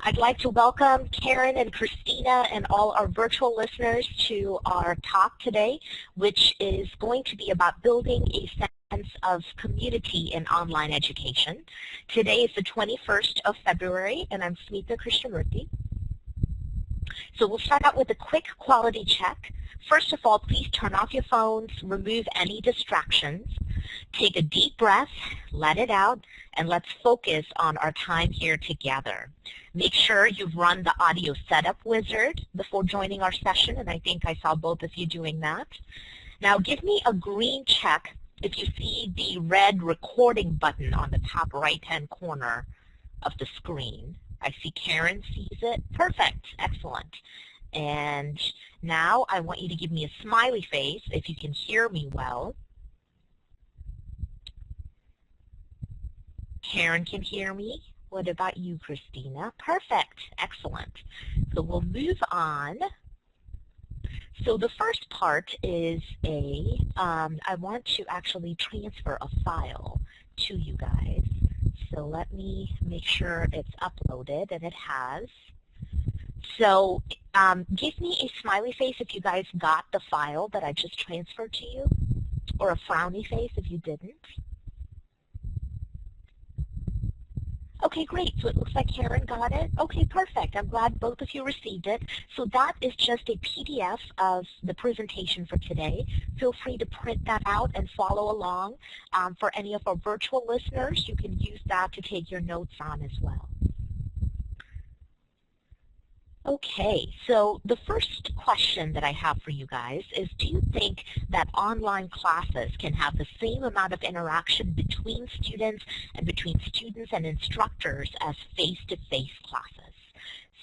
I'd like to welcome Karen and Christina and all our virtual listeners to our talk today, which is going to be about building a sense of community in online education. Today is the 21st of February, and I'm Smita Krishnamurthy. So we'll start out with a quick quality check. First of all, please turn off your phones, remove any distractions, take a deep breath, let it out, and let's focus on our time here together. Make sure you've run the audio setup wizard before joining our session, and I think I saw both of you doing that. Now give me a green check if you see the red recording button on the top right-hand corner of the screen. I see Karen sees it. Perfect. Excellent. And now I want you to give me a smiley face if you can hear me well. Karen can hear me. What about you, Christina? Perfect. Excellent. So we'll move on. So the first part is I want to actually transfer a file to you guys. So let me make sure it's uploaded, and it has. So give me a smiley face if you guys got the file that I just transferred to you, or a frowny face if you didn't. Okay, great. So it looks like Karen got it. Okay, perfect. I'm glad both of you received it. So that is just a PDF of the presentation for today. Feel free to print that out and follow along. For any of our virtual listeners, you can use that to take your notes on as well. Okay, so the first question that I have for you guys is, do you think that online classes can have the same amount of interaction between students and between students and instructors as face-to-face classes?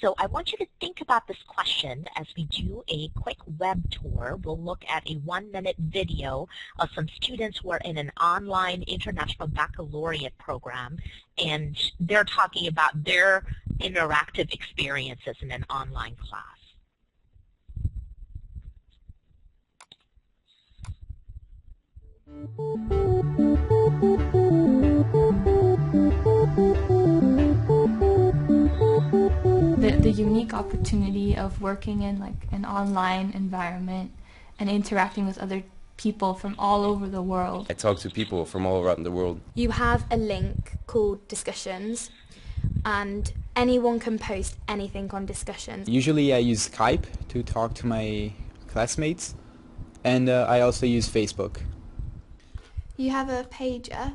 So I want you to think about this question as we do a quick web tour. We'll look at a 1-minute video of some students who are in an online international baccalaureate program, and they're talking about their interactive experiences in an online class. The unique opportunity of working in like an online environment and interacting with other people from all over the world. I talk to people from all around the world. You have a link called Discussions, and anyone can post anything on Discussions. Usually I use Skype to talk to my classmates, and I also use Facebook. You have a pager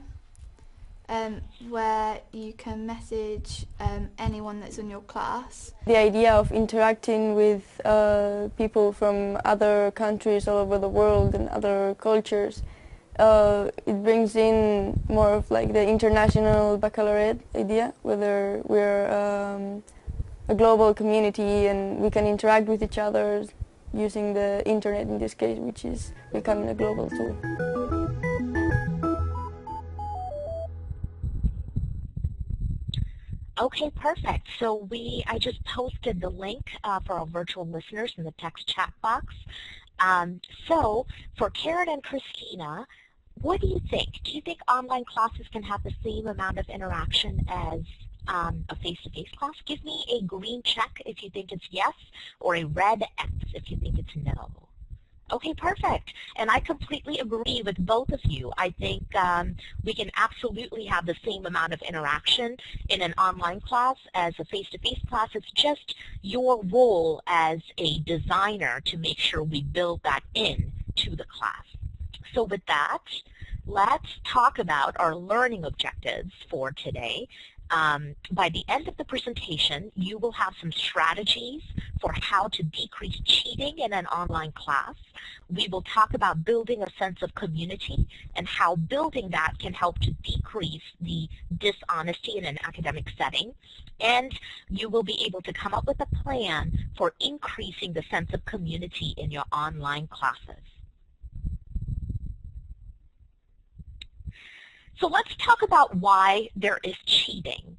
where you can message anyone that's in your class. The idea of interacting with people from other countries all over the world and other cultures, it brings in more of like the international baccalaureate idea, whether we're a global community and we can interact with each other using the internet in this case, which is becoming a global tool. Okay, perfect. So I just posted the link for our virtual listeners in the text chat box. So for Karen and Christina, what do you think? Do you think online classes can have the same amount of interaction as a face-to-face class? Give me a green check if you think it's yes, or a red X if you think it's no. Okay, perfect. And I completely agree with both of you. I think we can absolutely have the same amount of interaction in an online class as a face-to-face class. It's just your role as a designer to make sure we build that in to the class. So with that, let's talk about our learning objectives for today. By the end of the presentation, you will have some strategies for how to decrease cheating in an online class. We will talk about building a sense of community and how building that can help to decrease the dishonesty in an academic setting. And you will be able to come up with a plan for increasing the sense of community in your online classes. So let's talk about why there is cheating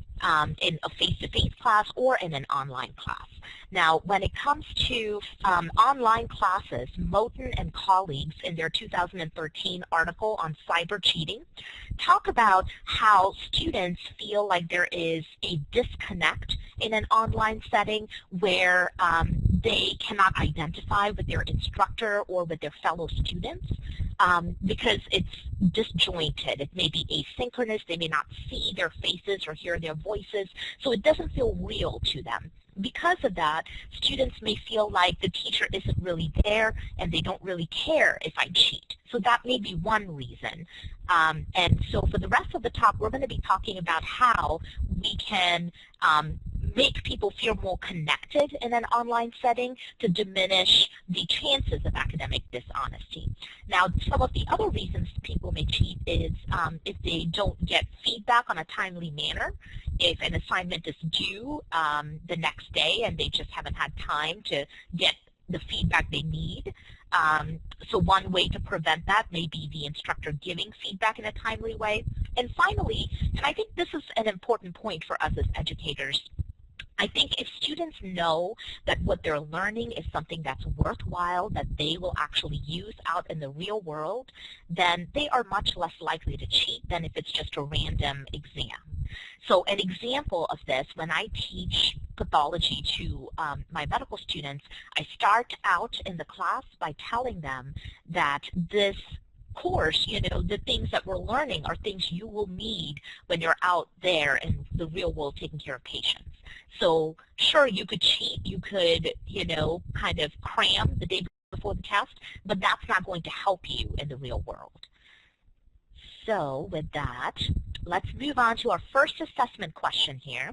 in a face-to-face class or in an online class. Now, when it comes to online classes, Moten and colleagues in their 2013 article on cyber cheating talk about how students feel like there is a disconnect in an online setting where they cannot identify with their instructor or with their fellow students because it's disjointed. It may be asynchronous. They may not see their faces or hear their voices, so it doesn't feel real to them. Because of that, students may feel like the teacher isn't really there and they don't really care if I cheat. So that may be one reason. And so for the rest of the talk, we're going to be talking about how we can make people feel more connected in an online setting to diminish the chances of academic dishonesty. Now, some of the other reasons people may cheat is if they don't get feedback on a timely manner, if an assignment is due the next day and they just haven't had time to get the feedback they need. So one way to prevent that may be the instructor giving feedback in a timely way. And finally, and I think this is an important point for us as educators, I think if students know that what they're learning is something that's worthwhile, that they will actually use out in the real world, then they are much less likely to cheat than if it's just a random exam. So an example of this, when I teach pathology to my medical students, I start out in the class by telling them that this course, you know, the things that we're learning are things you will need when you're out there in the real world taking care of patients. So sure, you could cheat, you could, you know, kind of cram the day before the test, but that's not going to help you in the real world. So with that, let's move on to our first assessment question here.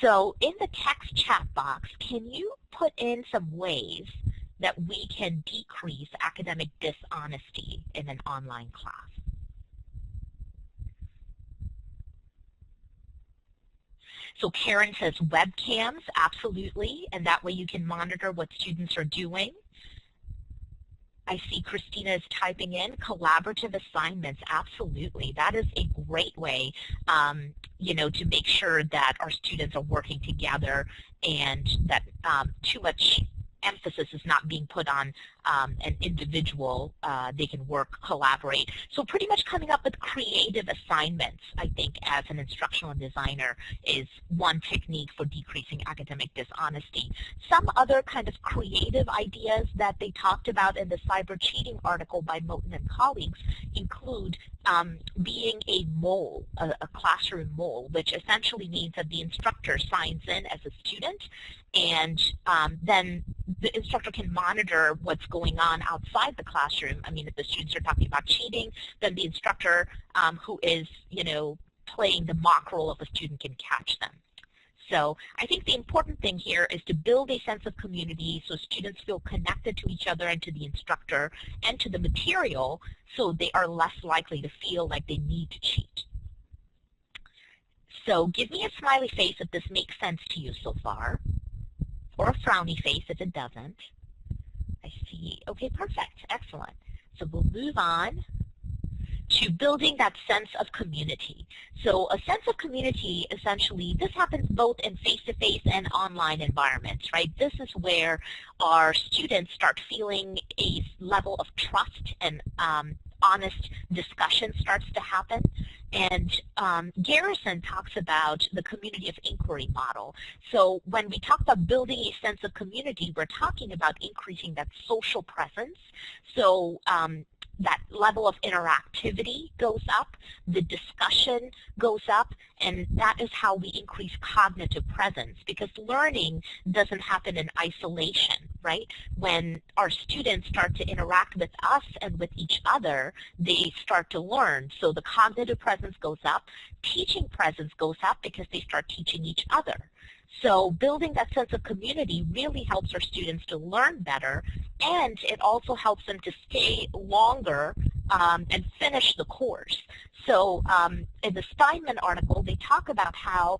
So in the text chat box, can you put in some ways that we can decrease academic dishonesty in an online class? So Karen says webcams, absolutely, and that way you can monitor what students are doing. I see Christina is typing in collaborative assignments. Absolutely. That is a great way, you know, to make sure that our students are working together and that too much emphasis is not being put on an individual. They can work, collaborate. So pretty much coming up with creative assignments, I think, as an instructional designer is one technique for decreasing academic dishonesty. Some other kind of creative ideas that they talked about in the cyber cheating article by Moten and colleagues include being a mole, a classroom mole, which essentially means that the instructor signs in as a student, and then the instructor can monitor what's going on outside the classroom. I mean, if the students are talking about cheating, then the instructor who is, you know, playing the mock role of a student can catch them. So I think the important thing here is to build a sense of community so students feel connected to each other and to the instructor and to the material, so they are less likely to feel like they need to cheat. So give me a smiley face if this makes sense to you so far, or a frowny face if it doesn't. I see. Okay, perfect. Excellent. So we'll move on to building that sense of community. So a sense of community, essentially, this happens both in face-to-face and online environments, right? This is where our students start feeling a level of trust and honest discussion starts to happen. And Garrison talks about the community of inquiry model. So when we talk about building a sense of community, we're talking about increasing that social presence. So that level of interactivity goes up, the discussion goes up, and that is how we increase cognitive presence, because learning doesn't happen in isolation, right? When our students start to interact with us and with each other, they start to learn. So the cognitive presence goes up, teaching presence goes up because they start teaching each other. So building that sense of community really helps our students to learn better, and it also helps them to stay longer and finish the course. So in the Steinman article, they talk about how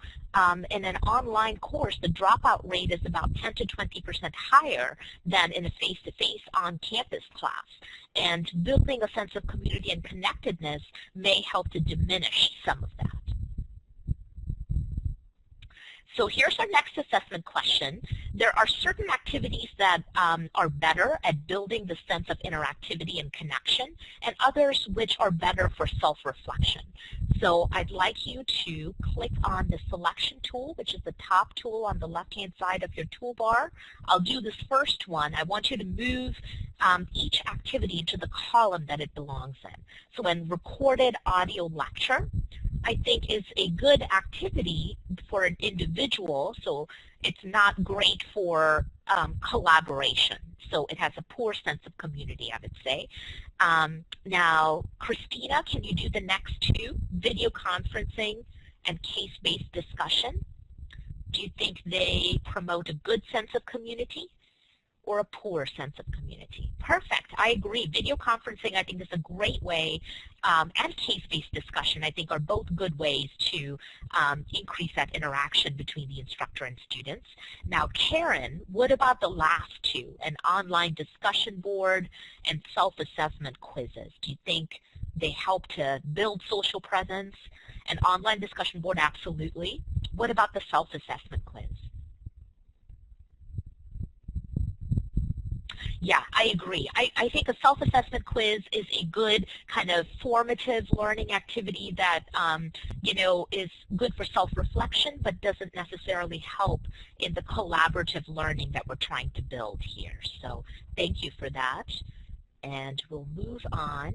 in an online course, the dropout rate is about 10 to 20% higher than in a face-to-face on-campus class. And building a sense of community and connectedness may help to diminish some of that. So here's our next assessment question. There are certain activities that are better at building the sense of interactivity and connection, and others which are better for self-reflection. So I'd like you to click on the selection tool, which is the top tool on the left-hand side of your toolbar. I'll do this first one. I want you to move each activity into the column that it belongs in. So when recorded audio lecture, I think is a good activity for an individual, so it's not great for collaboration. So it has a poor sense of community, I would say. Now, Christina, can you do the next two? Video conferencing and case-based discussion. Do you think they promote a good sense of community or a poor sense of community? Perfect. I agree. Video conferencing, I think, is a great way, and case-based discussion, I think, are both good ways to increase that interaction between the instructor and students. Now, Karen, what about the last two, an online discussion board and self-assessment quizzes? Do you think they help to build social presence? An online discussion board, absolutely. What about the self-assessment quiz? Yeah, I agree. I think a self-assessment quiz is a good kind of formative learning activity that, you know, is good for self-reflection but doesn't necessarily help in the collaborative learning that we're trying to build here. So thank you for that. And we'll move on.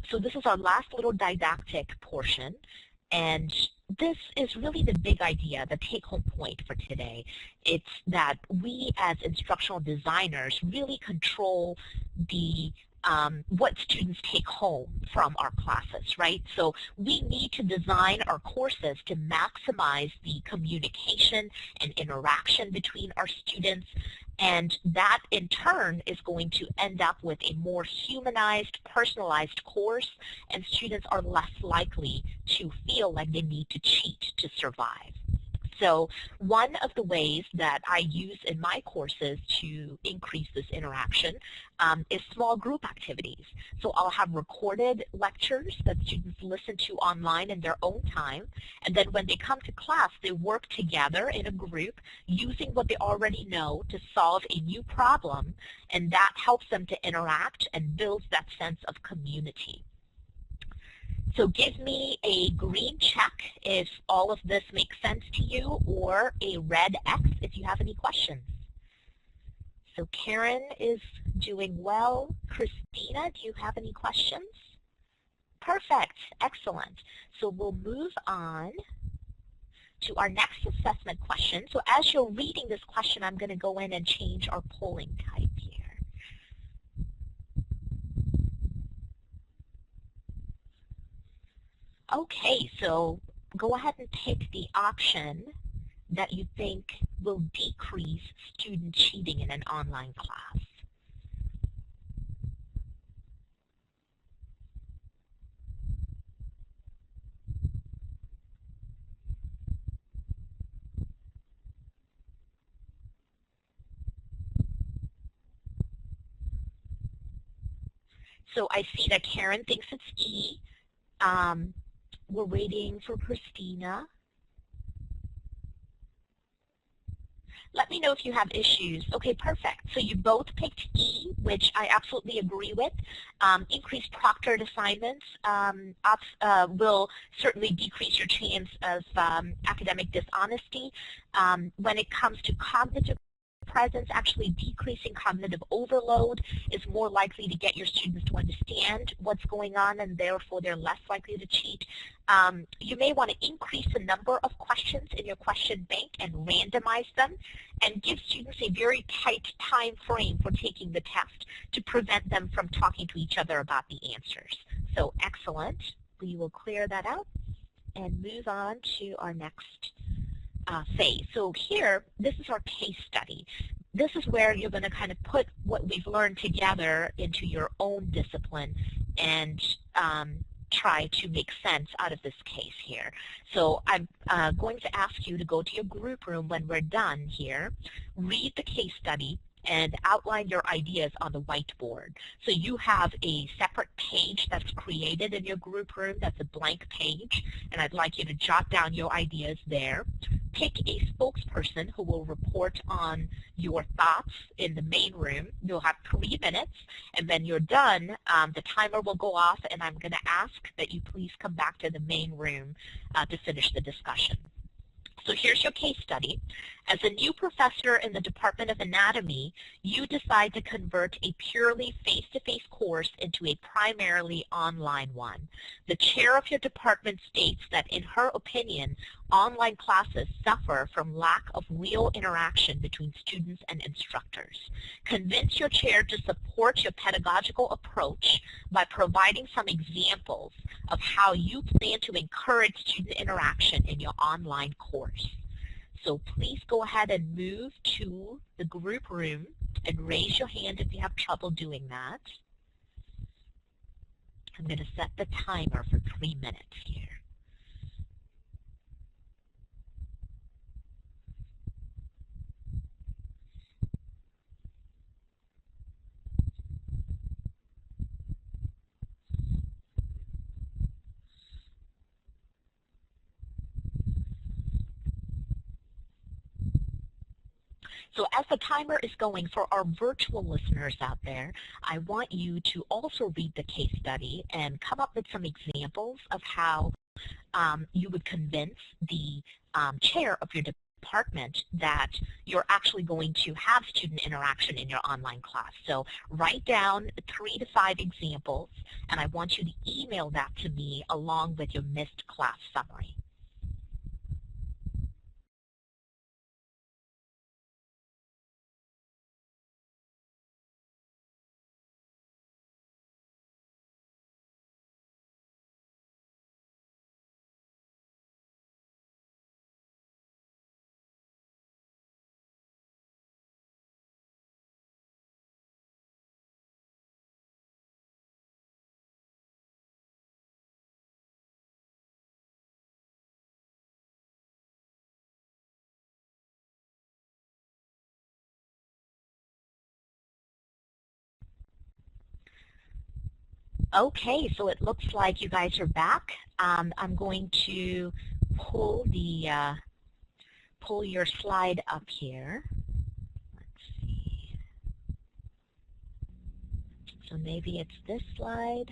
So this is our last little didactic portion. And this is really the big idea, the take-home point for today. It's that we as instructional designers really control the what students take home from our classes, right? So we need to design our courses to maximize the communication and interaction between our students, and that in turn is going to end up with a more humanized, personalized course, and students are less likely to feel like they need to cheat to survive. So one of the ways that I use in my courses to increase this interaction is small group activities. So I'll have recorded lectures that students listen to online in their own time, and then when they come to class, they work together in a group using what they already know to solve a new problem, and that helps them to interact and builds that sense of community. So give me a green check if all of this makes sense to you, or a red X if you have any questions. So Karen is doing well. Christina, do you have any questions? Perfect. Excellent. So we'll move on to our next assessment question. So as you're reading this question, I'm going to go in and change our polling type here. Okay, so go ahead and pick the option that you think will decrease student cheating in an online class. So I see that Karen thinks it's E. We're waiting for Christina. Let me know if you have issues. Okay, perfect. So you both picked E, which I absolutely agree with. Increased proctored assignments will certainly decrease your chance of academic dishonesty. When it comes to cognitive presence, actually decreasing cognitive overload is more likely to get your students to understand what's going on, and therefore they're less likely to cheat. You may want to increase the number of questions in your question bank and randomize them, and give students a very tight time frame for taking the test to prevent them from talking to each other about the answers. So excellent. We will clear that out and move on to our next phase. So here, this is our case study. This is where you're going to kind of put what we've learned together into your own discipline and try to make sense out of this case here. So I'm going to ask you to go to your group room when we're done here, read the case study, and outline your ideas on the whiteboard. So you have a separate page that's created in your group room that's a blank page, and I'd like you to jot down your ideas there. Pick a spokesperson who will report on your thoughts in the main room. You'll have 3 minutes, and then you're done. The timer will go off, and I'm going to ask that you please come back to the main room to finish the discussion. So here's your case study. As a new professor in the Department of Anatomy, you decide to convert a purely face-to-face course into a primarily online one. The chair of your department states that, in her opinion, online classes suffer from lack of real interaction between students and instructors. Convince your chair to support your pedagogical approach by providing some examples of how you plan to encourage student interaction in your online course. So please go ahead and move to the group room and raise your hand if you have trouble doing that. I'm going to set the timer for 3 minutes here. So as the timer is going, for our virtual listeners out there, I want you to also read the case study and come up with some examples of how you would convince the chair of your department that you're actually going to have student interaction in your online class. So write down 3 to 5 examples, and I want you to email that to me along with your missed class summary. Okay, so it looks like you guys are back. I'm going to pull your slide up here. Let's see. So maybe it's this slide.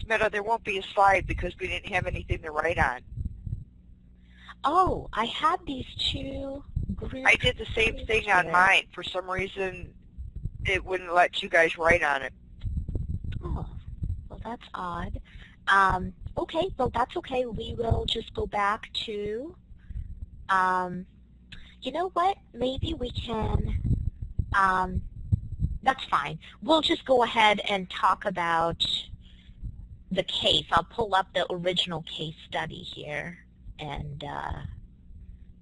Smita, there won't be a slide because we didn't have anything to write on. Oh, I had these 2 groups. I did the same thing on mine. For some reason, it wouldn't let you guys write on it. Oh, well, that's odd. Okay, well, that's okay. We will just go back to, you know what? Maybe we can, that's fine. We'll just go ahead and talk about the case. I'll pull up the original case study here, and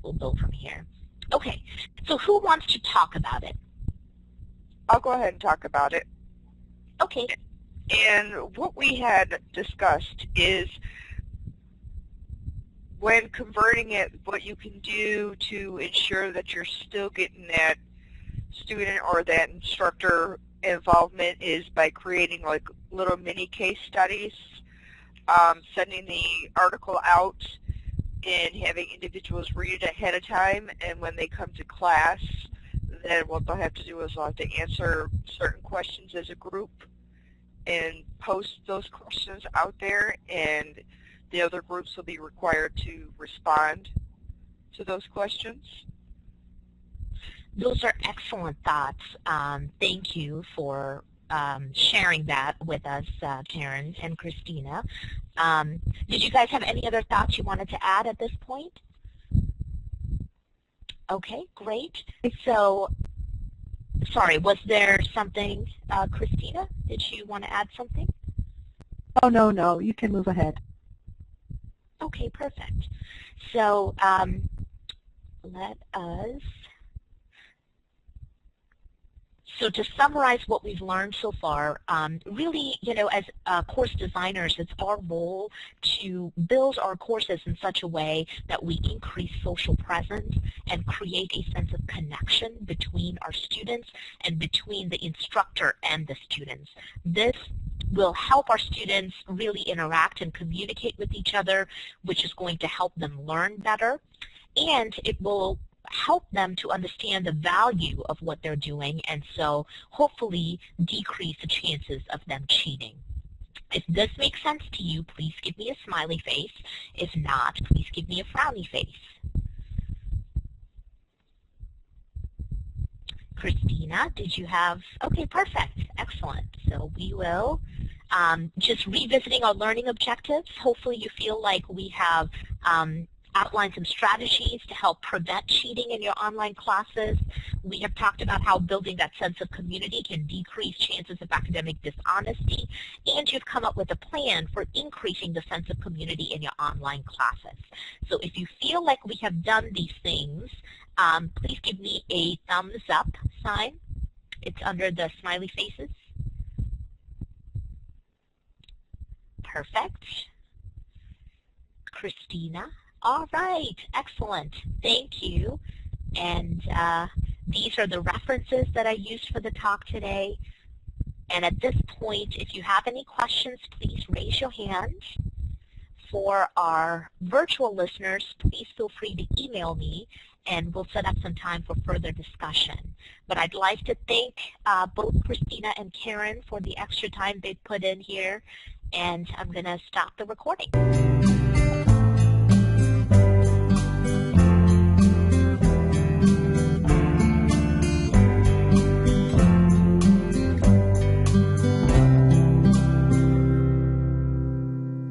we'll go from here. Okay, so who wants to talk about it? I'll go ahead and talk about it. Okay. And what we had discussed is when converting it, what you can do to ensure that you're still getting that student or that instructor involvement is by creating like little mini case studies, sending the article out and having individuals read it ahead of time, and when they come to class, then what they'll have to do is they'll have to answer certain questions as a group and post those questions out there, and the other groups will be required to respond to those questions. Those are excellent thoughts. Thank you for sharing that with us, Karen and Christina. Did you guys have any other thoughts you wanted to add at this point? Okay, great. So, sorry, was there something, Christina? Did you want to add something? Oh, no, you can move ahead. Okay, perfect. So let us So to summarize what we've learned so far, really, as course designers, it's our role to build our courses in such a way that we increase social presence and create a sense of connection between our students and between the instructor and the students. This will help our students really interact and communicate with each other, which is going to help them learn better, and it will help them to understand the value of what they're doing, and so hopefully decrease the chances of them cheating. If this makes sense to you, please give me a smiley face. If not, please give me a frowny face. Christina, did you have, okay, perfect, excellent. So we will just revisiting our learning objectives. Hopefully you feel like we have outlined some strategies to help prevent cheating in your online classes. We have talked about how building that sense of community can decrease chances of academic dishonesty, and you've come up with a plan for increasing the sense of community in your online classes. So if you feel like we have done these things, please give me a thumbs up sign. It's under the smiley faces. Perfect. Christina. All right, excellent. Thank you. And these are the references that I used for the talk today. And at this point, if you have any questions, please raise your hand. For our virtual listeners, please feel free to email me, and we'll set up some time for further discussion. But I'd like to thank both Christina and Karen for the extra time they put in here, and I'm going to stop the recording.